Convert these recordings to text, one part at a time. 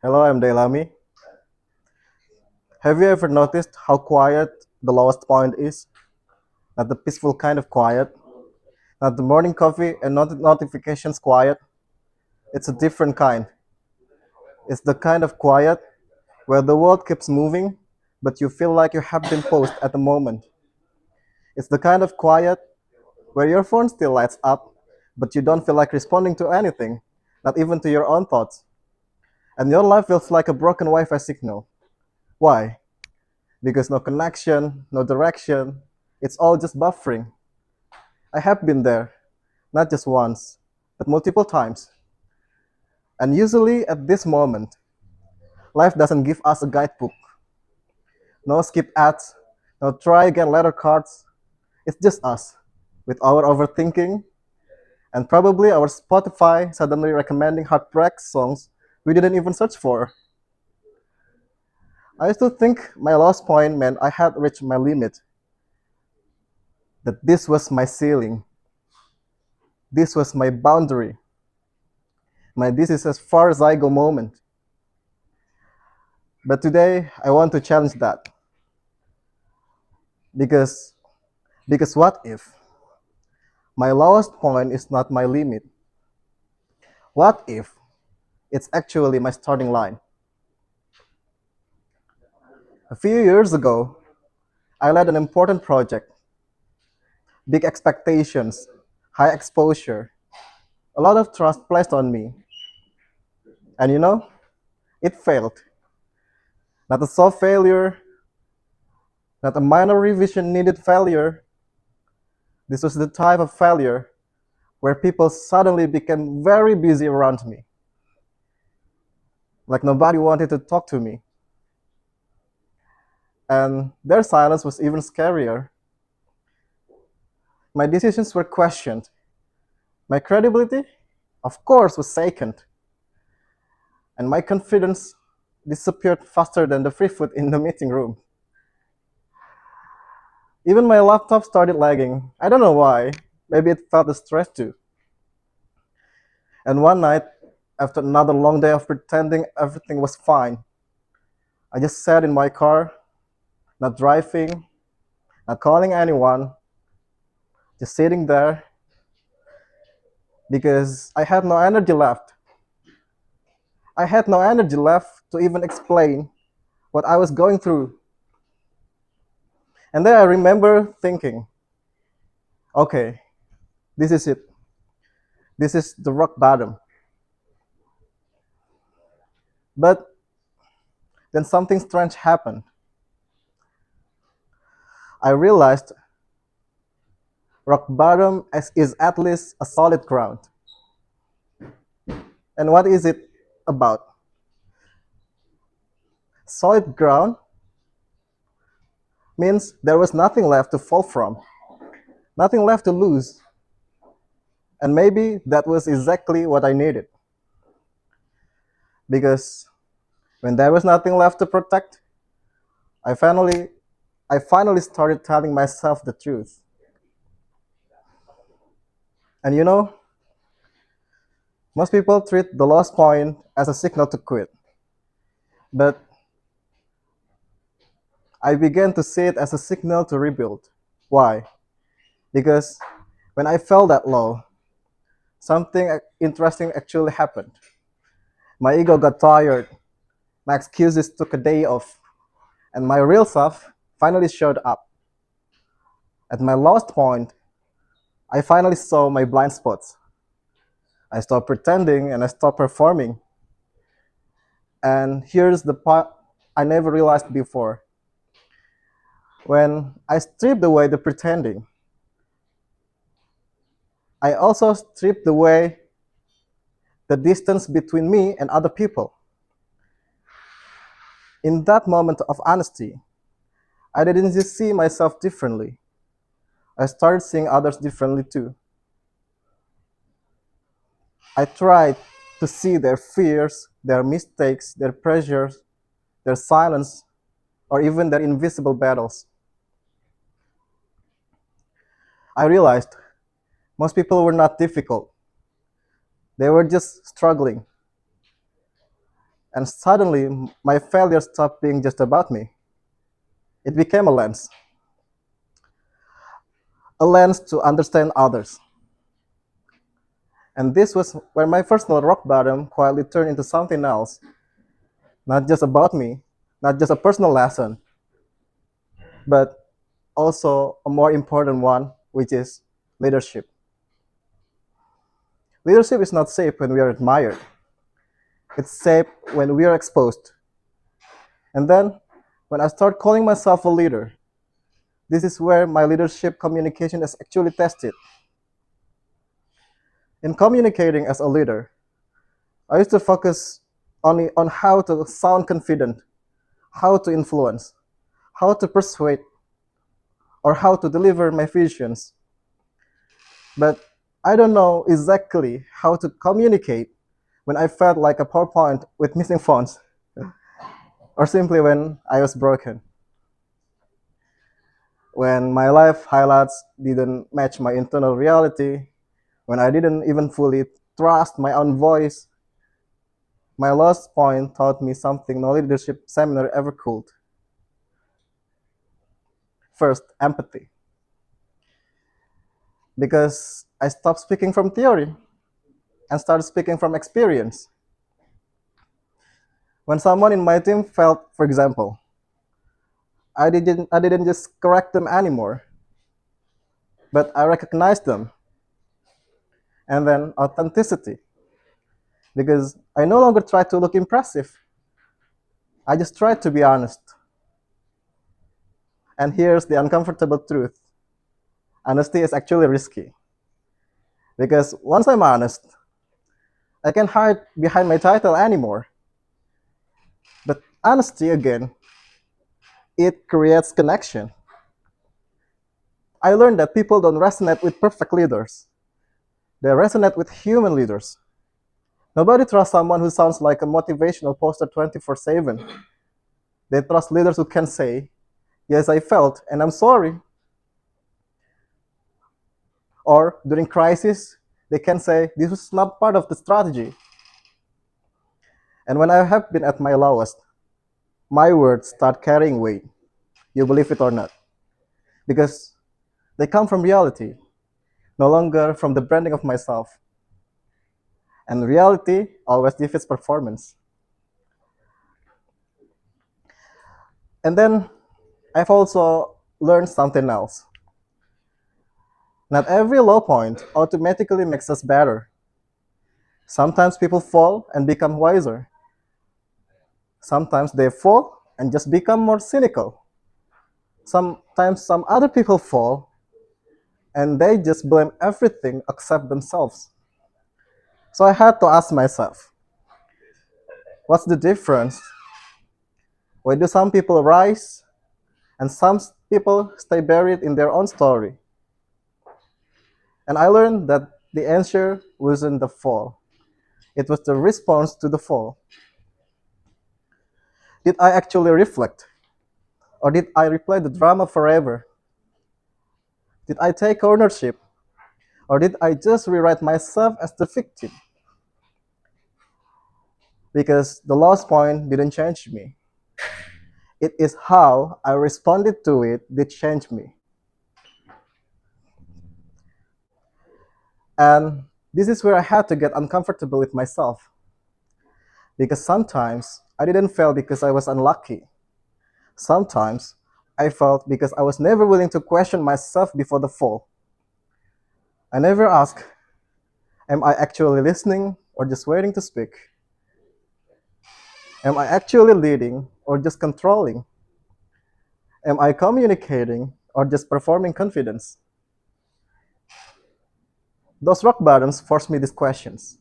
Hello, I'm Delami. Have you ever noticed how quiet the lowest point is? Not the peaceful kind of quiet, not the morning coffee and not the notifications quiet. It's a different kind. It's the kind of quiet where the world keeps moving, but you feel like you have been paused at the moment. It's the kind of quiet where your phone still lights up, but you don't feel like responding to anything, not even to your own thoughts. And your life feels like a broken Wi Fi signal. Why? Because no connection, no direction, it's all just buffering. I have been there, not just once, but multiple times. And usually at this moment, life doesn't give us a guidebook. No skip ads, no try again letter cards. It's just us, with our overthinking, and probably our Spotify suddenly recommending heartbreak songs we didn't even search for. I used to think my lowest point meant I had reached my limit, that this was my ceiling, this was my boundary, my this is as far as I go moment. But today, I want to challenge that because what if my lowest point is not my limit? What if it's actually my starting line? A few years ago, I led an important project, big expectations, high exposure, a lot of trust placed on me. And it failed. Not a soft failure, not a minor revision needed failure. This was the type of failure where people suddenly became very busy around me, like nobody wanted to talk to me. And their silence was even scarier. My decisions were questioned. My credibility, of course, was shaken. And my confidence disappeared faster than the free food in the meeting room. Even my laptop started lagging. I don't know why. Maybe it felt the stress too. And one night, after another long day of pretending everything was fine, I just sat in my car, not driving, not calling anyone, just sitting there because I had no energy left. I had no energy left to even explain what I was going through. And then I remember thinking, okay, this is it. This is the rock bottom. But then something strange happened. I realized rock bottom is at least a solid ground. And what is it about? Solid ground means there was nothing left to fall from, nothing left to lose. And maybe that was exactly what I needed. Because when there was nothing left to protect, I finally I finally started telling myself the truth. And most people treat the lost point as a signal to quit. But I began to see it as a signal to rebuild. Why? Because when I fell that low, something interesting actually happened. My ego got tired, my excuses took a day off, and my real self finally showed up. At my lowest point, I finally saw my blind spots. I stopped pretending and I stopped performing. And here's the part I never realized before. When I stripped away the pretending, I also stripped away the distance between me and other people. In that moment of honesty, I didn't just see myself differently, I started seeing others differently too. I tried to see their fears, their mistakes, their pressures, their silence, or even their invisible battles. I realized most people were not difficult, they were just struggling. And suddenly, my failure stopped being just about me. It became a lens to understand others. And this was where my personal rock bottom quietly turned into something else, not just about me, not just a personal lesson, but also a more important one, which is leadership. Leadership is not safe when we are admired, it's safe when we are exposed. And then, when I start calling myself a leader, this is where my leadership communication is actually tested. In communicating as a leader, I used to focus only on how to sound confident, how to influence, how to persuade, or how to deliver my visions. But I don't know exactly how to communicate when I felt like a PowerPoint with missing fonts, or simply when I was broken. When my life highlights didn't match my internal reality, when I didn't even fully trust my own voice, my last point taught me something no leadership seminar ever could. First, empathy. Because I stopped speaking from theory and started speaking from experience. When someone in my team felt, for example, I didn't just correct them anymore, but I recognized them. And then authenticity, because I no longer try to look impressive. I just try to be honest. And here's the uncomfortable truth. Honesty is actually risky. Because once I'm honest, I can't hide behind my title anymore. But honesty, again, it creates connection. I learned that people don't resonate with perfect leaders. They resonate with human leaders. Nobody trusts someone who sounds like a motivational poster 24/7. They trust leaders who can say, "Yes, I felt, and I'm sorry." Or during crisis, they can say, "This was not part of the strategy." And when I have been at my lowest, my words start carrying weight. You believe it or not. Because they come from reality, no longer from the branding of myself. And reality always defeats performance. And then I've also learned something else. Not every low point automatically makes us better. Sometimes people fall and become wiser. Sometimes they fall and just become more cynical. Sometimes some other people fall and they just blame everything except themselves. So I had to ask myself, what's the difference? Why do some people rise and some people stay buried in their own story? And I learned that the answer wasn't the fall, it was the response to the fall. Did I actually reflect? Or did I replay the drama forever? Did I take ownership? Or did I just rewrite myself as the victim? Because the lost point didn't change me. It is how I responded to it that changed me. And this is where I had to get uncomfortable with myself. Because sometimes I didn't fail because I was unlucky. Sometimes I failed because I was never willing to question myself before the fall. I never asked, am I actually listening or just waiting to speak? Am I actually leading or just controlling? Am I communicating or just performing confidence? Those rock bottoms forced me these questions.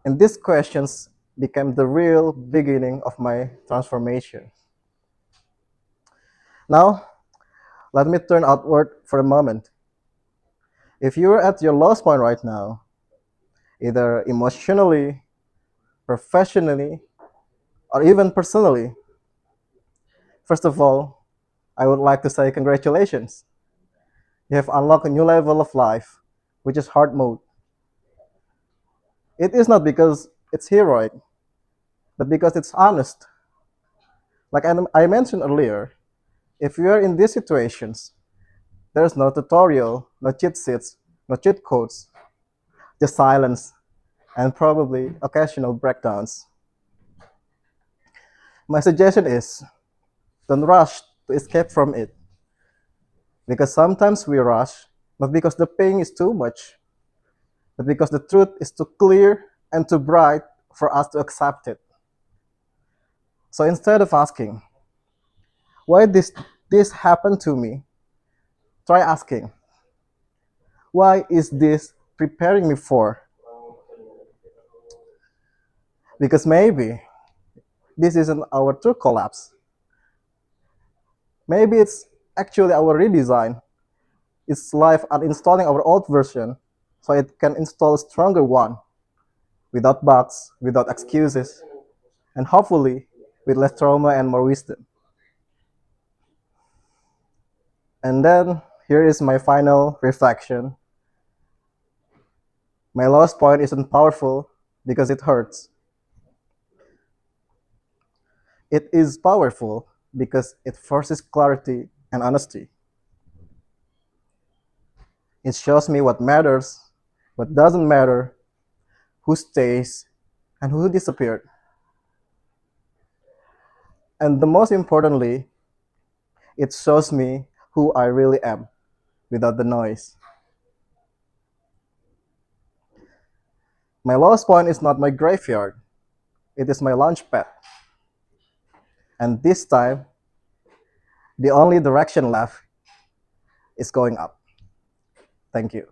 And these questions became the real beginning of my transformation. Now, let me turn outward for a moment. If you're at your lowest point right now, either emotionally, professionally, or even personally, first of all, I would like to say congratulations. You have unlocked a new level of life, which is hard mode. It is not because it's heroic, but because it's honest. Like I mentioned earlier, if you are in these situations, there's no tutorial, no cheat sheets, no cheat codes, just silence and probably occasional breakdowns. My suggestion is don't rush to escape from it because sometimes we rush not because the pain is too much, but because the truth is too clear and too bright for us to accept it. So instead of asking, why this happened to me, try asking, why is this preparing me for? Because maybe this isn't our true collapse. Maybe it's actually our redesign. It's life uninstalling our old version so it can install a stronger one without bugs, without excuses, and hopefully with less trauma and more wisdom. And then here is my final reflection. My lowest point isn't powerful because it hurts. It is powerful because it forces clarity and honesty. It shows me what matters, what doesn't matter, who stays, and who disappeared. And the most importantly, it shows me who I really am without the noise. My lowest point is not my graveyard, it is my launch pad. And this time, the only direction left is going up. Thank you.